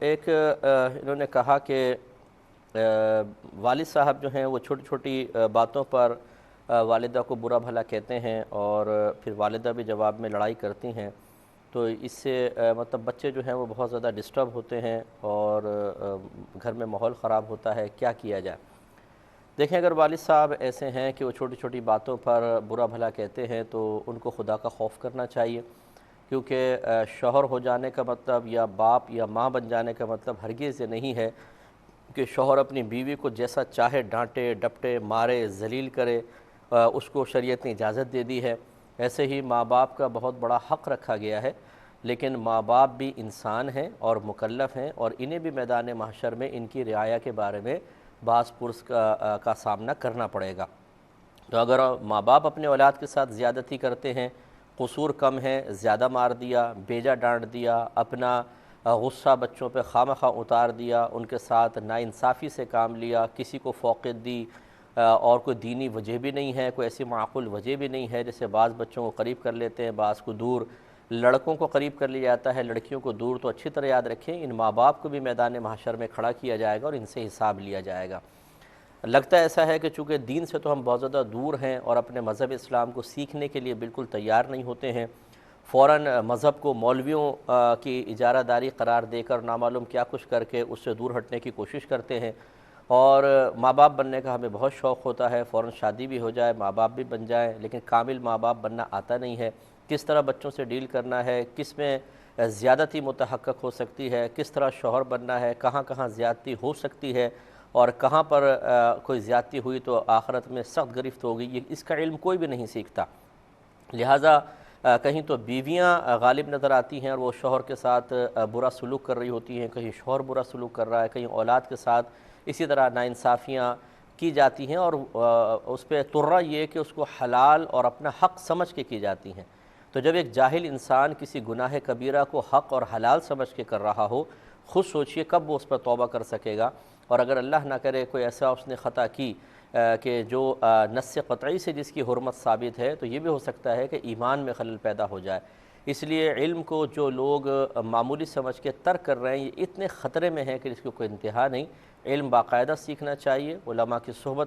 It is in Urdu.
ایک انہوں نے کہا کہ والد صاحب جو ہیں وہ چھوٹی چھوٹی باتوں پر والدہ کو برا بھلا کہتے ہیں اور پھر والدہ بھی جواب میں لڑائی کرتی ہیں، تو اس سے مطلب بچے جو ہیں وہ بہت زیادہ ڈسٹرب ہوتے ہیں اور گھر میں ماحول خراب ہوتا ہے، کیا کیا جائے؟ دیکھیں، اگر والد صاحب ایسے ہیں کہ وہ چھوٹی چھوٹی باتوں پر برا بھلا کہتے ہیں تو ان کو خدا کا خوف کرنا چاہیے، کیونکہ شوہر ہو جانے کا مطلب یا باپ یا ماں بن جانے کا مطلب ہرگز یہ نہیں ہے کہ شوہر اپنی بیوی کو جیسا چاہے ڈانٹے ڈپٹے مارے ذلیل کرے۔ اس کو شریعت نے اجازت دے دی ہے۔ ایسے ہی ماں باپ کا بہت بڑا حق رکھا گیا ہے، لیکن ماں باپ بھی انسان ہیں اور مکلف ہیں، اور انہیں بھی میدان محشر میں ان کی رعایا کے بارے میں باس پرس کا سامنا کرنا پڑے گا۔ تو اگر ماں باپ اپنے اولاد کے ساتھ زیادتی کرتے ہیں، قصور کم ہے، زیادہ مار دیا، بیجا ڈانٹ دیا، اپنا غصہ بچوں پہ خواہ اتار دیا، ان کے ساتھ ناانصافی سے کام لیا، کسی کو فوقیت دی، اور کوئی دینی وجہ بھی نہیں ہے، کوئی ایسی معقول وجہ بھی نہیں ہے، جیسے بعض بچوں کو قریب کر لیتے ہیں، بعض کو دور، لڑکوں کو قریب کر لیا جاتا ہے، لڑکیوں کو دور، تو اچھی طرح یاد رکھیں ان ماں باپ کو بھی میدان محشر میں کھڑا کیا جائے گا اور ان سے حساب لیا جائے گا۔ لگتا ایسا ہے کہ چونکہ دین سے تو ہم بہت زیادہ دور ہیں اور اپنے مذہب اسلام کو سیکھنے کے لیے بالکل تیار نہیں ہوتے ہیں، فوراً مذہب کو مولویوں کی اجارہ داری قرار دے کر نامعلوم کیا کچھ کر کے اس سے دور ہٹنے کی کوشش کرتے ہیں، اور ماں باپ بننے کا ہمیں بہت شوق ہوتا ہے، فوراً شادی بھی ہو جائے، ماں باپ بھی بن جائیں، لیکن کامل ماں باپ بننا آتا نہیں ہے۔ کس طرح بچوں سے ڈیل کرنا ہے، کس میں زیادتی متحقق ہو سکتی ہے، کس طرح شوہر بننا ہے، کہاں کہاں زیادتی ہو سکتی ہے اور کہاں پر کوئی زیادتی ہوئی تو آخرت میں سخت گرفت ہوگی، یہ اس کا علم کوئی بھی نہیں سیکھتا۔ لہٰذا کہیں تو بیویاں غالب نظر آتی ہیں اور وہ شوہر کے ساتھ برا سلوک کر رہی ہوتی ہیں، کہیں شوہر برا سلوک کر رہا ہے، کہیں اولاد کے ساتھ اسی طرح ناانصافیاں کی جاتی ہیں، اور اس پہ ترہ یہ کہ اس کو حلال اور اپنا حق سمجھ کے کی جاتی ہیں۔ تو جب ایک جاہل انسان کسی گناہ کبیرہ کو حق اور حلال سمجھ کے کر رہا ہو، خود سوچئے کب وہ اس پر توبہ کر سکے گا، اور اگر اللہ نہ کرے کوئی ایسا اس نے خطا کی کہ جو نص قطعی سے جس کی حرمت ثابت ہے، تو یہ بھی ہو سکتا ہے کہ ایمان میں خلل پیدا ہو جائے۔ اس لیے علم کو جو لوگ معمولی سمجھ کے ترک کر رہے ہیں، یہ اتنے خطرے میں ہیں کہ اس کی کوئی انتہا نہیں۔ علم باقاعدہ سیکھنا چاہیے، علماء کی صحبت